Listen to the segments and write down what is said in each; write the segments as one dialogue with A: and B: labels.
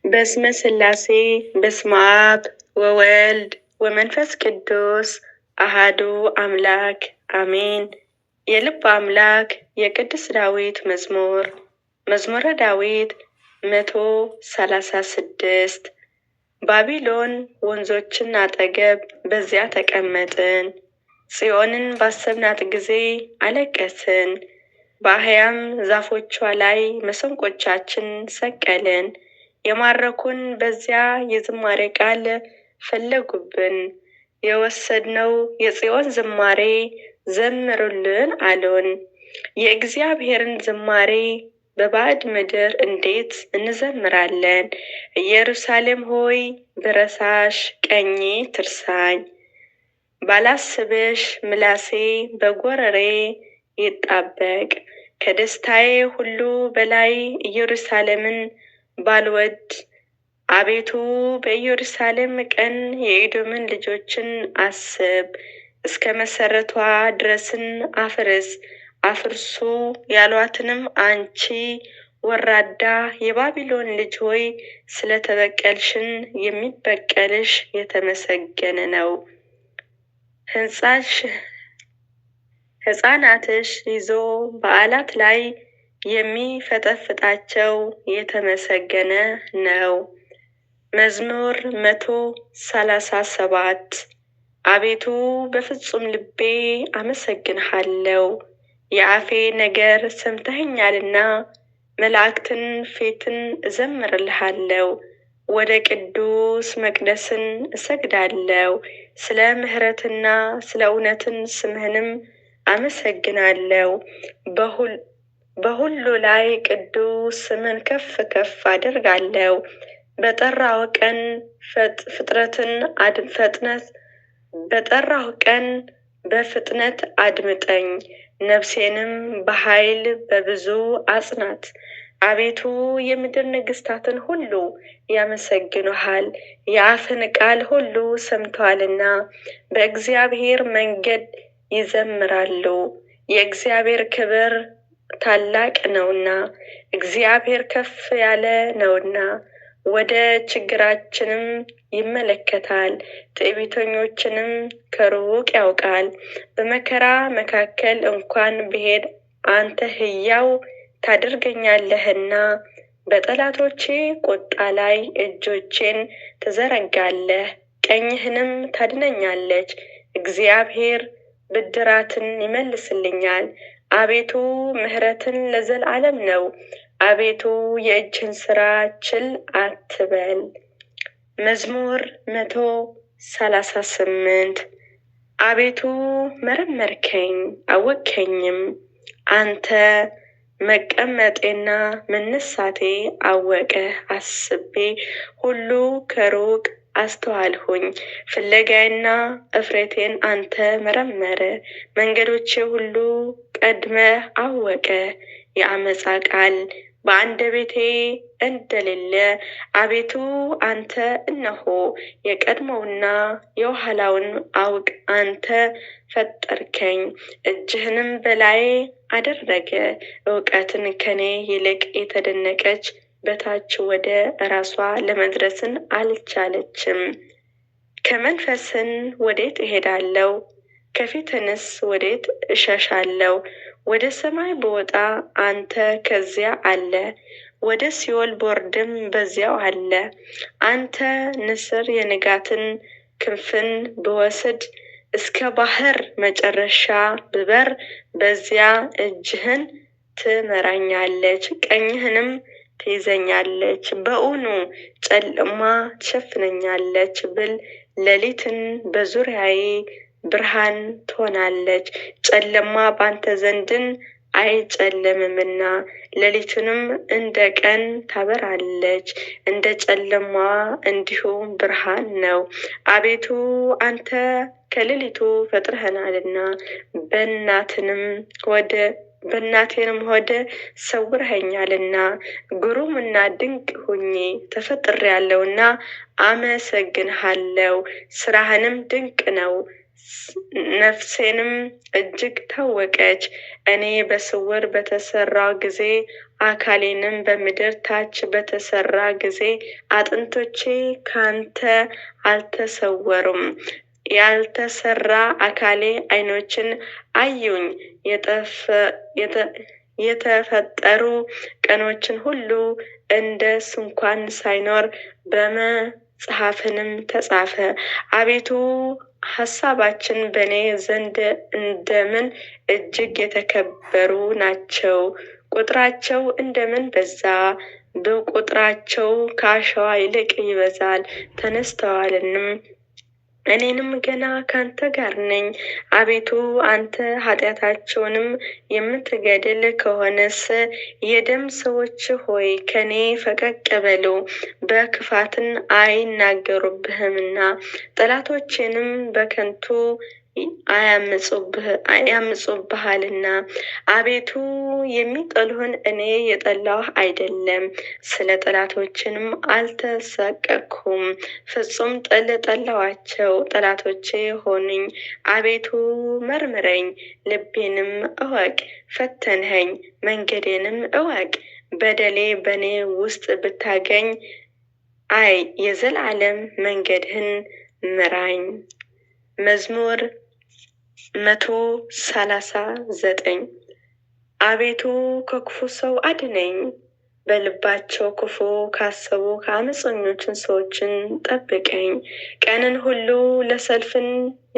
A: በስመ ሥላሴ በስመ አብ ወወልድ ወመንፈስ ቅዱስ አሃዱ አምላክ አሜን። የልብ አምላክ የቅዱስ ዳዊት መዝሙር መዝሙረ ዳዊት 136 ባቢሎን ወንዞችን አጠገብ በዚያ ተቀመጥን። ጽዮንን ባሰብናት ጊዜ አለቀስን። በአህያም ዛፎቿ ላይ መሰንቆቻችን ሰቀልን። የማረኩን በዚያ የዝማሬ ቃል ፈለጉብን። የወሰድነው የጽዮን ዝማሬ ዘምሩልን አሉን። የእግዚአብሔርን ዝማሬ በባዕድ ምድር እንዴት እንዘምራለን? ኢየሩሳሌም ሆይ ብረሳሽ ቀኜ ትርሳኝ። ባላስብሽ ምላሴ በጎረሬ ይጣበቅ። ከደስታዬ ሁሉ በላይ ኢየሩሳሌምን ባልወድ። አቤቱ በኢየሩሳሌም ቀን የኤዶምን ልጆችን አስብ። እስከ መሰረቷ ድረስን አፍርስ። አፍርሱ ያሏትንም አንቺ ወራዳ የባቢሎን ልጅ ሆይ ስለተበቀልሽን የሚበቀልሽ የተመሰገነ ነው። ሕፃናትሽ ይዞ በዓላት ላይ የሚፈጠፍጣቸው የተመሰገነ ነው። መዝሙር 137 አቤቱ በፍጹም ልቤ አመሰግንሃለሁ። የአፌ ነገር ሰምተኸኛልና መላእክትን ፊትን እዘምርልሃለሁ። ወደ ቅዱስ መቅደስን እሰግዳለሁ። ስለ ምሕረትና ስለ እውነትን ስምህንም አመሰግናለሁ። በሁሉ ላይ ቅዱስ ስምን ከፍ ከፍ አደርጋለሁ። በጠራው ቀን በፍጥነት አድምጠኝ። ነፍሴንም በኃይል በብዙ አጽናት። አቤቱ የምድር ነገሥታትን ሁሉ ያመሰግኑሃል፣ የአፍን ቃል ሁሉ ሰምተዋልና በእግዚአብሔር መንገድ ይዘምራሉ። የእግዚአብሔር ክብር ታላቅ ነውና፣ እግዚአብሔር ከፍ ያለ ነውና ወደ ችግራችንም ይመለከታል፣ ትዕቢተኞችንም ከሩቅ ያውቃል። በመከራ መካከል እንኳን ብሄድ አንተ ሕያው ታደርገኛለህና፣ በጠላቶቼ ቁጣ ላይ እጆቼን ትዘረጋለህ፣ ቀኝህንም ታድነኛለች። እግዚአብሔር ብድራትን ይመልስልኛል። አቤቱ ምሕረትን ለዘላለም ነው። አቤቱ የእጅህን ሥራ ችል አትበል። መዝሙር 138 አቤቱ መረመርከኝ አወቅከኝም። አንተ መቀመጤና መነሳቴ አወቅህ። አስቤ ሁሉ ከሩቅ አስተዋልሁኝ። ፍለጋዬና እፍረቴን አንተ መረመረ። መንገዶቼ ሁሉ ቀድመህ አወቀ። የአመፃ ቃል በአንደበቴ እንደሌለ አቤቱ አንተ እነሆ የቀድሞውና የኋላውን አውቅ። አንተ ፈጠርከኝ፣ እጅህንም በላዬ አደረገ። እውቀትን ከኔ ይልቅ የተደነቀች በታች ወደ ራሷ ለመድረስን አልቻለችም። ከመንፈስን ወዴት እሄዳለሁ? ከፊትንስ ወዴት እሸሻለሁ? ወደ ሰማይ ብወጣ አንተ ከዚያ አለ፣ ወደ ሲኦል ቦርድም በዚያው አለ። አንተ ንስር የንጋትን ክንፍን ብወስድ፣ እስከ ባህር መጨረሻ ብበር፣ በዚያ እጅህን ትመራኛለች፣ ቀኝህንም ትይዘኛለች። በእውኑ ጨለማ ትሸፍነኛለች ብል፣ ሌሊትን በዙሪያዬ ብርሃን ትሆናለች። ጨለማ ባንተ ዘንድን አይጨለምምና፣ ሌሊቱንም እንደ ቀን ታበራለች። እንደ ጨለማ እንዲሁ ብርሃን ነው። አቤቱ አንተ ከሌሊቱ ፈጥረኸናልና፣ በእናቴንም ሆድ ሰውረኸኛልና። ግሩምና ድንቅ ሁኜ ተፈጥሬያለሁና አመሰግንሃለሁ። ስራህንም ድንቅ ነው። ነፍሴንም እጅግ ታወቀች። እኔ በስውር በተሰራው ጊዜ አካሌንም በምድር ታች በተሰራ ጊዜ አጥንቶቼ ካንተ አልተሰወሩም። ያልተሰራ አካሌ ዓይኖችን አዩኝ። የተፈጠሩ ቀኖችን ሁሉ እንደ ስንኳን ሳይኖር በመጽሐፍንም ተጻፈ። አቤቱ ሀሳባችን በእኔ ዘንድ እንደምን እጅግ የተከበሩ ናቸው! ቁጥራቸው እንደምን በዛ! በቁጥራቸው ከአሸዋ ይልቅ ይበዛል። ተነስተዋልንም እኔንም ገና ካንተ ጋር ነኝ። አቤቱ አንተ ኃጢአታቸውንም የምትገድል ከሆነስ የደም ሰዎች ሆይ ከኔ ፈቀቅ በሉ። በክፋትን አይናገሩብህምና ጠላቶቼንም በከንቱ ያምፁብሃልና። አቤቱ የሚጠሉህን እኔ የጠላሁ አይደለም፣ ስለ ጠላቶችንም አልተሳቀቅሁም። ፍጹም ጥል ጠላኋቸው፣ ጠላቶቼ ሆኑኝ። አቤቱ መርምረኝ፣ ልቤንም እወቅ፣ ፈተንኸኝ፣ መንገዴንም እወቅ። በደሌ በእኔ ውስጥ ብታገኝ የዘላለም መንገድህን ምራኝ። መዝሙር 139 አቤቱ ከክፉ ሰው አድነኝ፣ በልባቸው ክፉ ካሰቡ ከአመፀኞችን ሰዎችን ጠብቀኝ። ቀንን ሁሉ ለሰልፍን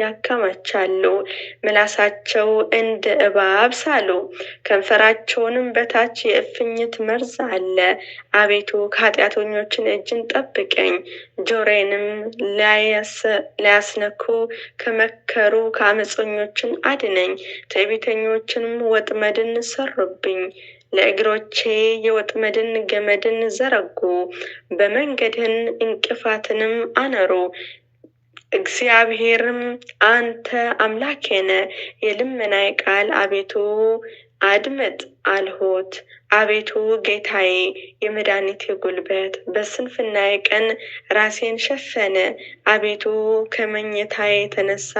A: ያከማቻሉ፣ ምላሳቸው እንደ እባብ ሳሉ፣ ከንፈራቸውንም በታች የእፉኝት መርዝ አለ። አቤቱ ከኃጢአተኞችን እጅን ጠብቀኝ፣ ጆሮዬንም ሊያስነኩ ከመከሩ ከአመፀኞችን አድነኝ። ትዕቢተኞችንም ወጥመድን ሰሩብኝ፣ ለእግሮቼ የወጥመድን ገመድን ዘረጉ፣ በመንገድህን እንቅፋትንም አኖሩ። እግዚአብሔርም አንተ አምላኬ ነህ፣ የልመናዬ ቃል አቤቱ አድምጥ አልሁት። አቤቱ ጌታዬ የመድኃኒቴ ጉልበት፣ በስንፍናዬ ቀን ራሴን ሸፈነ። አቤቱ ከመኝታዬ የተነሳ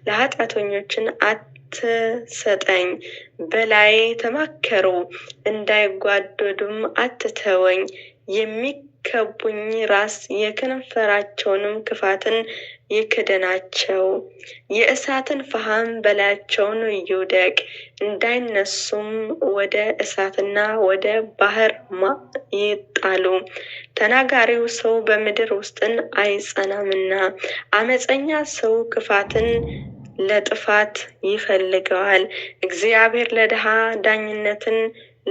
A: ለኃጢአተኞችን አትሰጠኝ። በላዬ ተማከሩ፣ እንዳይጓደዱም አትተወኝ። የሚከቡኝ ራስ የከንፈራቸውንም ክፋትን ይክደናቸው። የእሳትን ፈሃም በላያቸውን ይውደቅ፣ እንዳይነሱም ወደ እሳትና ወደ ባህር ይጣሉ። ተናጋሪው ሰው በምድር ውስጥን አይጸናምና፣ አመፀኛ ሰው ክፋትን ለጥፋት ይፈልገዋል። እግዚአብሔር ለድሃ ዳኝነትን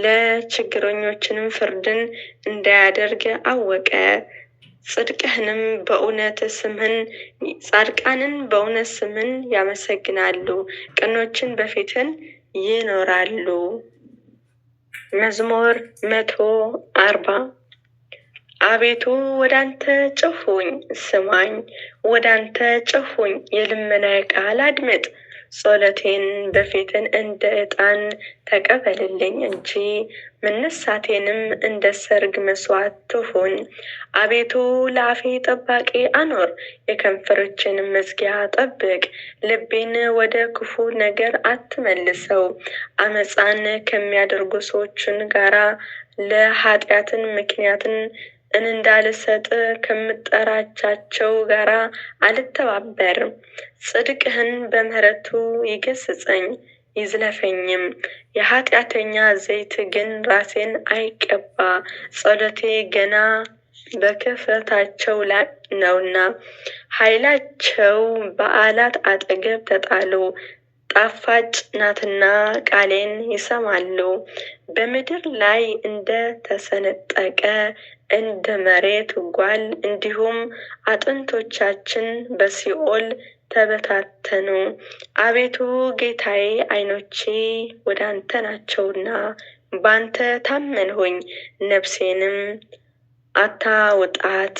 A: ለችግረኞችንም ፍርድን እንዳያደርግ አወቀ። ጻድቃንን በእውነት ስምህን ያመሰግናሉ፣ ቅኖችን በፊትህ ይኖራሉ። መዝሙር 140 አቤቱ ወደ አንተ ጮኽሁኝ ስማኝ፣ ወደ አንተ ጮኽሁኝ የልመናዬ ቃል አድምጥ። ጸሎቴን በፊትህ እንደ ዕጣን ተቀበልልኝ እንጂ መነሳቴንም እንደ ሰርግ መስዋዕት ትሁን። አቤቱ ለአፌ ጠባቂ አኖር፣ የከንፈሮችንም መዝጊያ ጠብቅ። ልቤን ወደ ክፉ ነገር አትመልሰው፣ አመፃን ከሚያደርጉ ሰዎችን ጋራ ለኃጢአትን ምክንያትን እንዳልሰጥ ከምጠራቻቸው ጋራ አልተባበርም። ጽድቅህን በምሕረቱ ይገስጸኝ ይዝለፈኝም። የኃጢአተኛ ዘይት ግን ራሴን አይቀባ። ጸሎቴ ገና በክፋታቸው ላይ ነውና፣ ኃይላቸው በዓለት አጠገብ ተጣሉ። ጣፋጭ ናትና ቃሌን ይሰማሉ። በምድር ላይ እንደ ተሰነጠቀ እንደ መሬት ጓል እንዲሁም አጥንቶቻችን በሲኦል ተበታተኑ። አቤቱ ጌታዬ ዓይኖቼ ወደ አንተ ናቸውና በአንተ ታመንሁኝ። ነፍሴንም አታውጣት።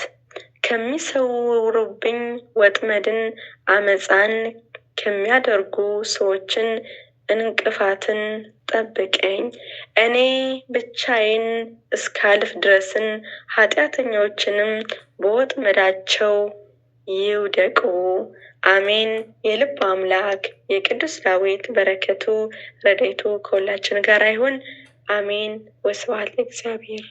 A: ከሚሰውሩብኝ ወጥመድን አመፃን ከሚያደርጉ ሰዎችን እንቅፋትን ጠብቀኝ። እኔ ብቻዬን እስካልፍ ድረስን ኃጢአተኞችንም በወጥመዳቸው ይውደቁ። አሜን። የልብ አምላክ የቅዱስ ዳዊት በረከቱ ረድኤቱ ከሁላችን ጋር ይሁን። አሜን። ወስብሐት ለእግዚአብሔር።